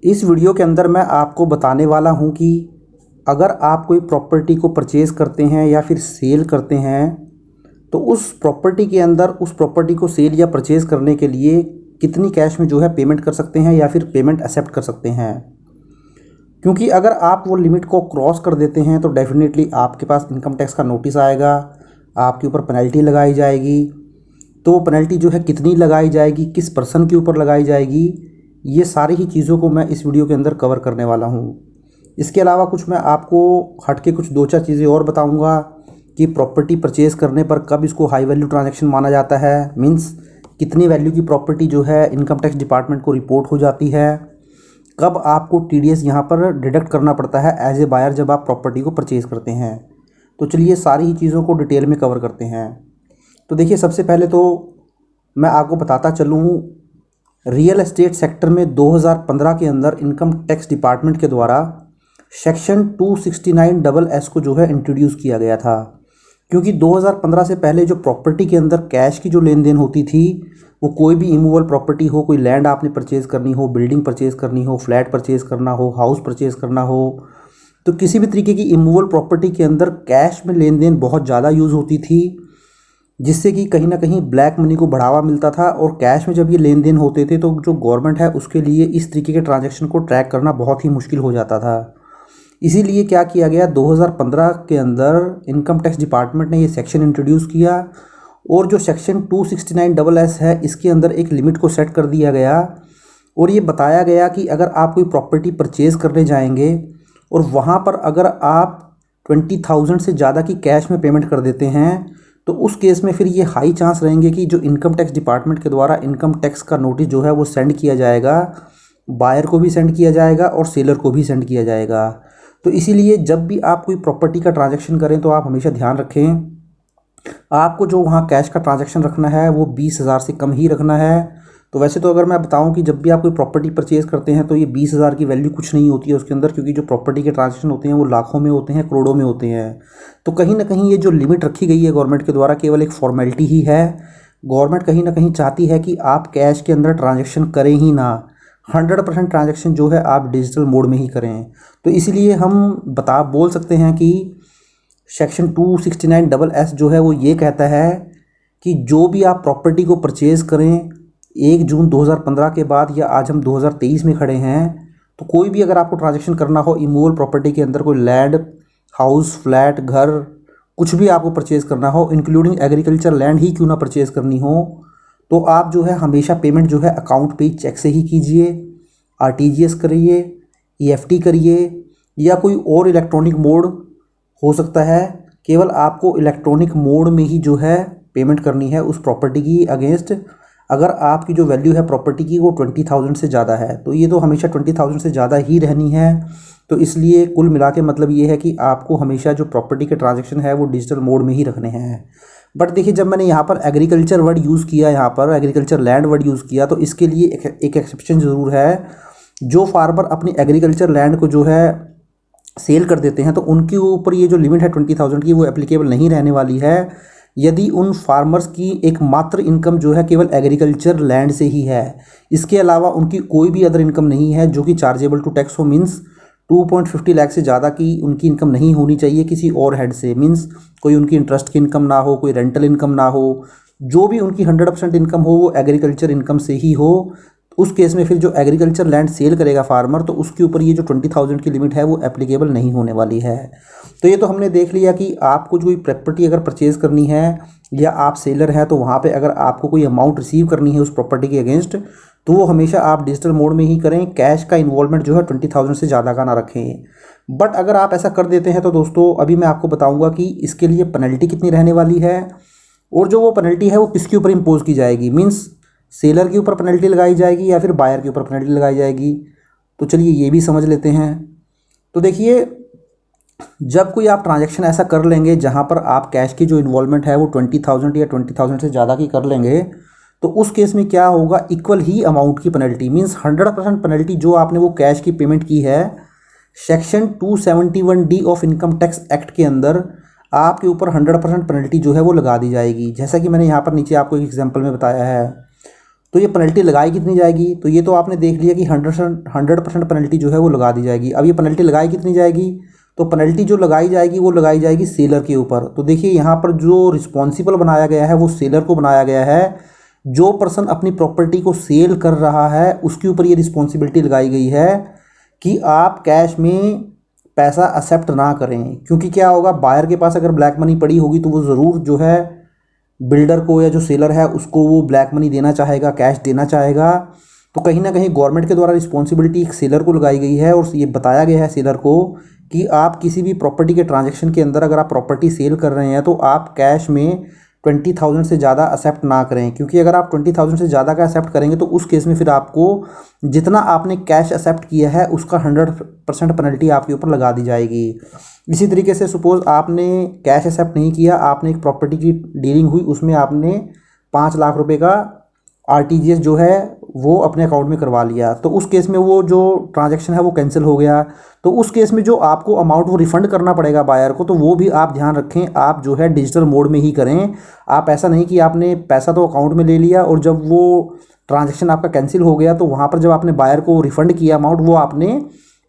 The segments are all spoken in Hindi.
इस वीडियो के अंदर मैं आपको बताने वाला हूं कि अगर आप कोई प्रॉपर्टी को परचेज़ करते हैं या फिर सेल करते हैं तो उस प्रॉपर्टी के अंदर उस प्रॉपर्टी को सेल या परचेज़ करने के लिए कितनी कैश में जो है पेमेंट कर सकते हैं या फिर पेमेंट एक्सेप्ट कर सकते हैं। क्योंकि अगर आप वो लिमिट को क्रॉस कर देते हैं तो डेफिनेटली आपके पास इनकम टैक्स का नोटिस आएगा, आपके ऊपर पेनल्टी लगाई जाएगी। तो वो पेनल्टी जो है कितनी लगाई जाएगी, किस पर्सन के ऊपर लगाई जाएगी, ये सारी ही चीज़ों को मैं इस वीडियो के अंदर कवर करने वाला हूँ। इसके अलावा कुछ मैं आपको हट के कुछ 2-4 चीज़ें और बताऊँगा कि प्रॉपर्टी परचेज़ करने पर कब इसको हाई वैल्यू ट्रांजैक्शन माना जाता है, मीन्स कितनी वैल्यू की प्रॉपर्टी जो है इनकम टैक्स डिपार्टमेंट को रिपोर्ट हो जाती है, कब आपको टीडीएस यहाँ पर डिडक्ट करना पड़ता है एज ए बायर जब आप प्रॉपर्टी को परचेज़ करते हैं। तो चलिए सारी ही चीज़ों को डिटेल में कवर करते हैं। तो देखिए, सबसे पहले तो मैं आपको बताता चलूँ, रियल एस्टेट सेक्टर में 2015 के अंदर इनकम टैक्स डिपार्टमेंट के द्वारा सेक्शन 269(s) को जो है इंट्रोड्यूस किया गया था। क्योंकि 2015 से पहले जो प्रॉपर्टी के अंदर कैश की जो लेन देन होती थी, वो कोई भी इमूवेबल प्रॉपर्टी हो, कोई लैंड आपने परचेज़ करनी हो, बिल्डिंग परचेज़ करनी हो, फ्लैट परचेज़ करना हो, हाउस परचेज़ करना हो, तो किसी भी तरीके की इमूवेबल प्रॉपर्टी के अंदर कैश में लेन देन बहुत ज़्यादा यूज़ होती थी, जिससे कि कहीं ना कहीं ब्लैक मनी को बढ़ावा मिलता था। और कैश में जब ये लेन देन होते थे तो जो गवर्नमेंट है उसके लिए इस तरीके के ट्रांजैक्शन को ट्रैक करना बहुत ही मुश्किल हो जाता था। इसीलिए क्या किया गया, 2015 के अंदर इनकम टैक्स डिपार्टमेंट ने ये सेक्शन इंट्रोड्यूस किया और जो सेक्शन 269(s) है, इसके अंदर एक लिमिट को सेट कर दिया गया और ये बताया गया कि अगर आप कोई प्रॉपर्टी परचेज़ करने जाएंगे और वहाँ पर अगर आप 20,000 से ज़्यादा की कैश में पेमेंट कर देते हैं तो उस केस में फिर ये हाई चांस रहेंगे कि जो इनकम टैक्स डिपार्टमेंट के द्वारा इनकम टैक्स का नोटिस जो है वो सेंड किया जाएगा, बायर को भी सेंड किया जाएगा और सेलर को भी सेंड किया जाएगा। तो इसीलिए जब भी आप कोई प्रॉपर्टी का ट्रांजैक्शन करें तो आप हमेशा ध्यान रखें, आपको जो वहाँ कैश का ट्रांजैक्शन रखना है वो 20,000 से कम ही रखना है। तो वैसे तो अगर मैं बताऊं कि जब भी आप कोई प्रॉपर्टी परचेज़ करते हैं तो ये 20,000 की वैल्यू कुछ नहीं होती है उसके अंदर, क्योंकि जो प्रॉपर्टी के ट्रांजैक्शन होते हैं वो लाखों में होते हैं, करोड़ों में होते हैं। तो कहीं ना कहीं ये जो लिमिट रखी गई है गवर्नमेंट के द्वारा केवल एक फॉर्मेलिटी ही है। गवर्नमेंट कहीं ना कहीं चाहती है कि आप कैश के अंदर ट्रांजेक्शन करें ही ना, 100% ट्रांजैक्शन जो है आप डिजिटल मोड में ही करें। तो इसीलिए हम बोल सकते हैं कि सेक्शन 269(s) जो है वो ये कहता है कि जो भी आप प्रॉपर्टी को परचेज़ करें 1 जून 2015 के बाद, या आज हम 2023 में खड़े हैं, तो कोई भी अगर आपको ट्रांजैक्शन करना हो इमूवेबल प्रॉपर्टी के अंदर, कोई लैंड, हाउस, फ्लैट, घर, कुछ भी आपको परचेज़ करना हो, इंक्लूडिंग एग्रीकल्चर लैंड ही क्यों ना परचेज़ करनी हो, तो आप जो है हमेशा पेमेंट जो है अकाउंट पे चेक से ही कीजिए, आरटीजीएस करिए, ईएफटी करिए, या कोई और इलेक्ट्रॉनिक मोड हो सकता है। केवल आपको इलेक्ट्रॉनिक मोड में ही जो है पेमेंट करनी है उस प्रॉपर्टी की अगेंस्ट, अगर आपकी जो वैल्यू है प्रॉपर्टी की वो 20,000 से ज़्यादा है। तो ये तो हमेशा 20,000 से ज़्यादा ही रहनी है। तो इसलिए कुल मिला के मतलब ये है कि आपको हमेशा जो प्रॉपर्टी के ट्रांजैक्शन है वो डिजिटल मोड में ही रखने हैं। बट देखिए, जब मैंने यहाँ पर एग्रीकल्चर वर्ड यूज़ किया, यहाँ पर एग्रीकल्चर लैंड वर्ड यूज़ किया, तो इसके लिए एक एक्सेप्शन ज़रूर है। जो फार्मर अपनी एग्रीकल्चर लैंड को जो है सेल कर देते हैं तो उनके ऊपर ये जो लिमिट है 20,000 की वो एप्लीकेबल नहीं रहने वाली है, यदि उन फार्मर्स की एकमात्र इनकम जो है केवल एग्रीकल्चर लैंड से ही है। इसके अलावा उनकी कोई भी अदर इनकम नहीं है जो कि चार्जेबल टू टैक्स हो, मीन्स 2.50 लाख से ज़्यादा की उनकी इनकम नहीं होनी चाहिए किसी और हेड से, मीन्स कोई उनकी इंटरेस्ट की इनकम ना हो, कोई रेंटल इनकम ना हो, जो भी उनकी 100% इनकम हो वो एग्रीकल्चर इनकम से ही हो। उस केस में फिर जो एग्रीकल्चर लैंड सेल करेगा फार्मर, तो उसके ऊपर ये जो 20,000 की लिमिट है वो एप्लीकेबल नहीं होने वाली है। तो ये तो हमने देख लिया कि आपको जो प्रॉपर्टी अगर परचेज़ करनी है या आप सेलर हैं तो वहाँ पे अगर आपको कोई अमाउंट रिसीव करनी है उस प्रॉपर्टी के अगेंस्ट, तो वो हमेशा आप डिजिटल मोड में ही करें, कैश का इन्वॉल्वमेंट जो है 20,000 से ज़्यादा का ना रखें। बट अगर आप ऐसा कर देते हैं तो दोस्तों अभी मैं आपको बताऊँगा कि इसके लिए पेनल्टी कितनी रहने वाली है और जो वो पेनल्टी है वो किसके ऊपर इम्पोज की जाएगी, मीन्स सेलर के ऊपर पेनल्टी लगाई जाएगी या फिर बायर के ऊपर पेनल्टी लगाई जाएगी। तो चलिए ये भी समझ लेते हैं। तो देखिए, जब कोई आप ट्रांजैक्शन ऐसा कर लेंगे जहां पर आप कैश की जो इन्वॉल्वमेंट है वो 20,000 या 20,000 से ज़्यादा की कर लेंगे, तो उस केस में क्या होगा, इक्वल ही अमाउंट की पेनल्टी, मीन्स 100% पेनल्टी जो आपने वो कैश की पेमेंट की है, section 271D of income tax act के अंदर आपके ऊपर 100% पेनल्टी जो है वो लगा दी जाएगी। जैसा कि मैंने यहाँ पर नीचे आपको एक एग्जाम्पल में बताया है, तो ये पेनल्टी लगाई कितनी जाएगी, तो ये तो आपने देख लिया कि 100% पेनल्टी जो है वो लगा दी जाएगी। अब ये पेनल्टी लगाई कितनी जाएगी, तो पेनल्टी जो लगाई जाएगी वो लगाई जाएगी सेलर के ऊपर। तो देखिए यहाँ पर जो रिस्पॉन्सिबल बनाया गया है वो सेलर को बनाया गया है। जो पर्सन अपनी प्रॉपर्टी को सेल कर रहा है उसके ऊपर ये रिस्पॉन्सिबिलिटी लगाई गई है कि आप कैश में पैसा एक्सेप्ट ना करें। क्योंकि क्या होगा, बायर के पास अगर ब्लैक मनी पड़ी होगी तो वो ज़रूर जो है बिल्डर को या जो सेलर है उसको वो ब्लैक मनी देना चाहेगा, कैश देना चाहेगा। तो कहीं ना कहीं गवर्नमेंट के द्वारा रिस्पॉन्सिबिलिटी एक सेलर को लगाई गई है और ये बताया गया है सेलर को कि आप किसी भी प्रॉपर्टी के ट्रांजैक्शन के अंदर अगर आप प्रॉपर्टी सेल कर रहे हैं तो आप कैश में 20,000 से ज़्यादा एक्सेप्ट ना करें। क्योंकि अगर आप 20,000 से ज़्यादा का एक्सेप्ट करेंगे तो उस केस में फिर आपको जितना आपने कैश एक्सेप्ट किया है उसका 100% पेनल्टी आपके ऊपर लगा दी जाएगी। इसी तरीके से सपोज़ आपने कैश एक्सेप्ट नहीं किया, आपने एक प्रॉपर्टी की डीलिंग हुई, उसमें आपने 5 लाख रुपए का आरटीजीएस जो है वो अपने अकाउंट में करवा लिया, तो उस केस में वो जो ट्रांजैक्शन है वो कैंसिल हो गया। तो उस केस में जो आपको अमाउंट वो रिफ़ंड करना पड़ेगा बायर को, तो वो भी आप ध्यान रखें, आप जो है डिजिटल मोड में ही करें। आप ऐसा नहीं कि आपने पैसा तो अकाउंट में ले लिया और जब वो ट्रांजैक्शन आपका कैंसिल हो गया तो वहाँ पर जब आपने बायर को रिफ़ंड किया अमाउंट, वो आपने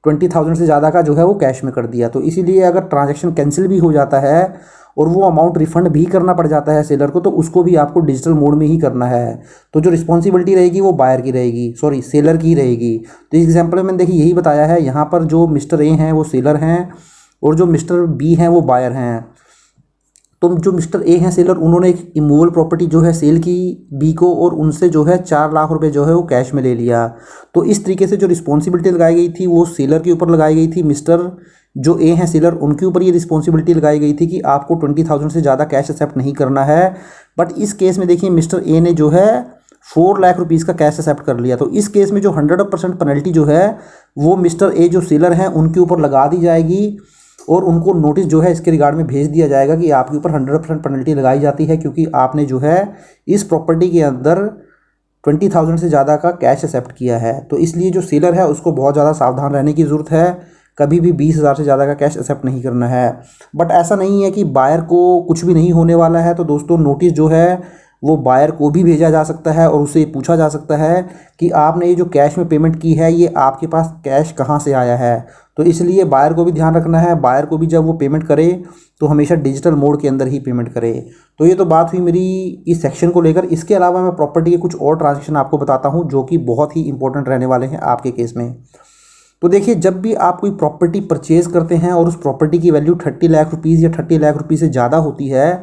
20,000 से ज़्यादा का जो है वो कैश में कर दिया। तो इसीलिए अगर ट्रांजैक्शन कैंसिल भी हो जाता है और वो अमाउंट रिफ़ंड भी करना पड़ जाता है सेलर को, तो उसको भी आपको डिजिटल मोड में ही करना है। तो जो रिस्पॉन्सिबिलिटी रहेगी वो बायर की रहेगी, सॉरी सेलर की रहेगी। तो इस एग्जांपल में मैंने देखिए यही बताया है। यहाँ पर जो मिस्टर ए हैं वो सेलर हैं और जो मिस्टर बी हैं वो बायर हैं। तो जो मिस्टर ए हैं सेलर, उन्होंने एक इमूवेबल प्रॉपर्टी जो है सेल की बी को और उनसे जो है 4 लाख रुपए जो है वो कैश में ले लिया। तो इस तरीके से जो रिस्पॉन्सिबिलिटी लगाई गई थी वो सेलर के ऊपर लगाई गई थी। मिस्टर जो ए हैं सेलर, उनके ऊपर ये रिस्पॉन्सिबिलिटी लगाई गई थी कि आपको 20,000 से ज़्यादा कैश एक्सेप्ट नहीं करना है। बट इस केस में देखिए मिस्टर ए ने जो है 4 लाख रुपीज़ का कैश एक्सेप्ट कर लिया। तो इस केस में जो 100% पेनल्टी जो है वो मिस्टर ए जो सेलर हैं उनके ऊपर लगा दी जाएगी और उनको नोटिस जो है इसके रिगार्ड में भेज दिया जाएगा कि आपके ऊपर 100% पेनल्टी लगाई जाती है, क्योंकि आपने जो है इस प्रॉपर्टी के अंदर 20,000 से ज़्यादा का कैश एक्सेप्ट किया है। तो इसलिए जो सेलर है उसको बहुत ज़्यादा सावधान रहने की ज़रूरत है, कभी भी 20,000 से ज़्यादा का कैश एक्सेप्ट नहीं करना है। बट ऐसा नहीं है कि बायर को कुछ भी नहीं होने वाला है। तो दोस्तों नोटिस जो है वो बायर को भी भेजा जा सकता है और उससे पूछा जा सकता है कि आपने ये जो कैश में पेमेंट की है ये आपके पास कैश कहाँ से आया है। तो इसलिए बायर को भी ध्यान रखना है, बायर को भी जब वो पेमेंट करे तो हमेशा डिजिटल मोड के अंदर ही पेमेंट करे। तो ये तो बात हुई मेरी इस सेक्शन को लेकर। इसके अलावा मैं प्रॉपर्टी के कुछ और ट्रांजेक्शन आपको बताता हूँ जो कि बहुत ही इंपॉर्टेंट रहने वाले हैं आपके केस में। तो देखिए, जब भी आप कोई प्रॉपर्टी परचेज़ करते हैं और उस प्रॉपर्टी की वैल्यू 30 लाख रुपीज़ या 30 लाख रुपये से ज़्यादा होती है,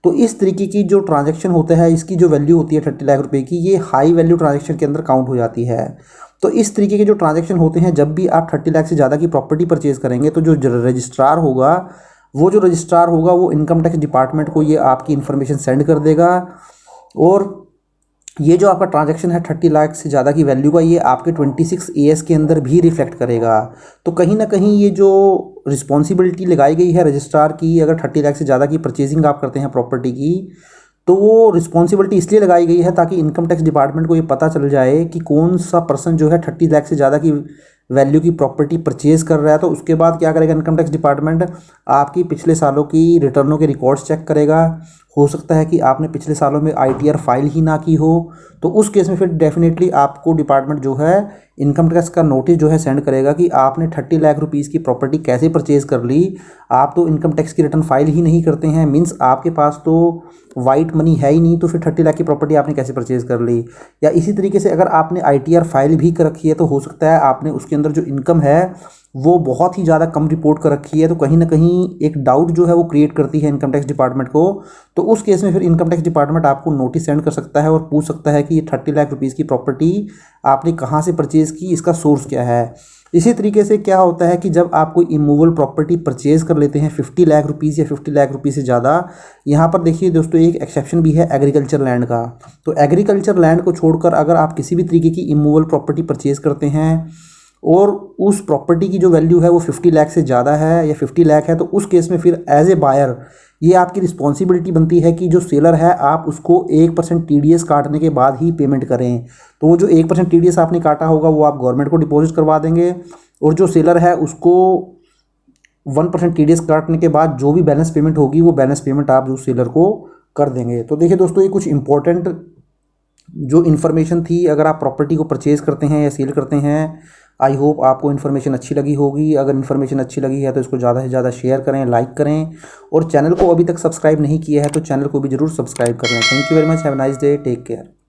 तो इस तरीके की जो ट्रांजैक्शन होता है इसकी जो वैल्यू होती है 30 लाख रुपए की, ये हाई वैल्यू ट्रांजैक्शन के अंदर काउंट हो जाती है। तो इस तरीके के जो ट्रांजैक्शन होते हैं, जब भी आप 30 लाख से ज़्यादा की प्रॉपर्टी परचेज़ करेंगे तो जो रजिस्ट्रार होगा वो इनकम टैक्स डिपार्टमेंट को ये आपकी इन्फॉर्मेशन सेंड कर देगा और ये जो आपका ट्रांजैक्शन है 30 लाख से ज़्यादा की वैल्यू का, ये आपके 26 AS के अंदर भी रिफ्लेक्ट करेगा। तो कहीं ना कहीं ये जो रिस्पॉन्सिबिलिटी लगाई गई है रजिस्ट्रार की, अगर 30 लाख से ज़्यादा की परचेजिंग आप करते हैं प्रॉपर्टी की, तो वो रिस्पॉन्सिबिलिटी इसलिए लगाई गई है ताकि इनकम टैक्स डिपार्टमेंट को ये पता चल जाए कि कौन सा पर्सन जो है 30 लाख से ज़्यादा की वैल्यू की प्रॉपर्टी परचेज़ कर रहा है। तो उसके बाद क्या करेगा इनकम टैक्स डिपार्टमेंट, आपकी पिछले सालों की रिटर्नों के रिकॉर्ड्स चेक करेगा। हो सकता है कि आपने पिछले सालों में ITR फाइल ही ना की हो, तो उस केस में फिर डेफिनेटली आपको डिपार्टमेंट जो है इनकम टैक्स का नोटिस जो है सेंड करेगा कि आपने 30 लाख रुपीज़ की प्रॉपर्टी कैसे परचेज़ कर ली। आप तो इनकम टैक्स की रिटर्न फाइल ही नहीं करते हैं, मीन्स आपके पास तो वाइट मनी है ही नहीं, तो फिर 30 लाख की प्रॉपर्टी आपने कैसे परचेज़ कर ली। या इसी तरीके से अगर आपने ITR फाइल भी कर रखी है तो हो सकता है आपने उसके अंदर जो इनकम है वो बहुत ही ज़्यादा कम रिपोर्ट कर रखी है, तो कहीं ना कहीं एक डाउट जो है वो क्रिएट करती है इनकम टैक्स डिपार्टमेंट को। तो उस केस में फिर इनकम टैक्स डिपार्टमेंट आपको नोटिस सेंड कर सकता है और पूछ सकता है कि ये 30 लाख रुपीज़ की प्रॉपर्टी आपने कहाँ से परचेज़ की, इसका सोर्स क्या है। इसी तरीके से क्या होता है कि जब आप कोई इमूवेबल प्रॉपर्टी परचेज़ कर लेते हैं 50 लाख रुपीज़ या 50 लाख रुपीज़ से ज़्यादा, यहाँ पर देखिए दोस्तों एक एक्सेप्शन भी है एग्रीकल्चर लैंड का। तो एग्रीकल्चर लैंड को छोड़कर अगर आप किसी भी तरीके की इमूवेबल प्रॉपर्टी परचेज़ करते हैं और उस प्रॉपर्टी की जो वैल्यू है वो 50 लाख से ज़्यादा है या 50 लाख है, तो उस केस में फिर एज ए बायर ये आपकी रिस्पॉन्सिबिलिटी बनती है कि जो सेलर है आप उसको 1% TDS काटने के बाद ही पेमेंट करें। तो वो जो 1% TDS आपने काटा होगा वो आप गवर्नमेंट को डिपॉजिट करवा देंगे और जो सेलर है उसको 1% TDS काटने के बाद जो भी बैलेंस पेमेंट होगी वो बैलेंस पेमेंट आप जो सेलर को कर देंगे। तो देखिए दोस्तों, ये कुछ इंपॉर्टेंट जो इन्फॉर्मेशन थी, अगर आप प्रॉपर्टी को परचेज़ करते हैं या सेल करते हैं, आई होप आपको इन्फॉर्मेशन अच्छी लगी होगी। अगर इन्फॉर्मेशन अच्छी लगी है तो इसको ज़्यादा से ज़्यादा शेयर करें, लाइक करें, और चैनल को अभी तक सब्सक्राइब नहीं किया है तो चैनल को भी ज़रूर सब्सक्राइब कर लें। Thank you very much, have a nice day, take care.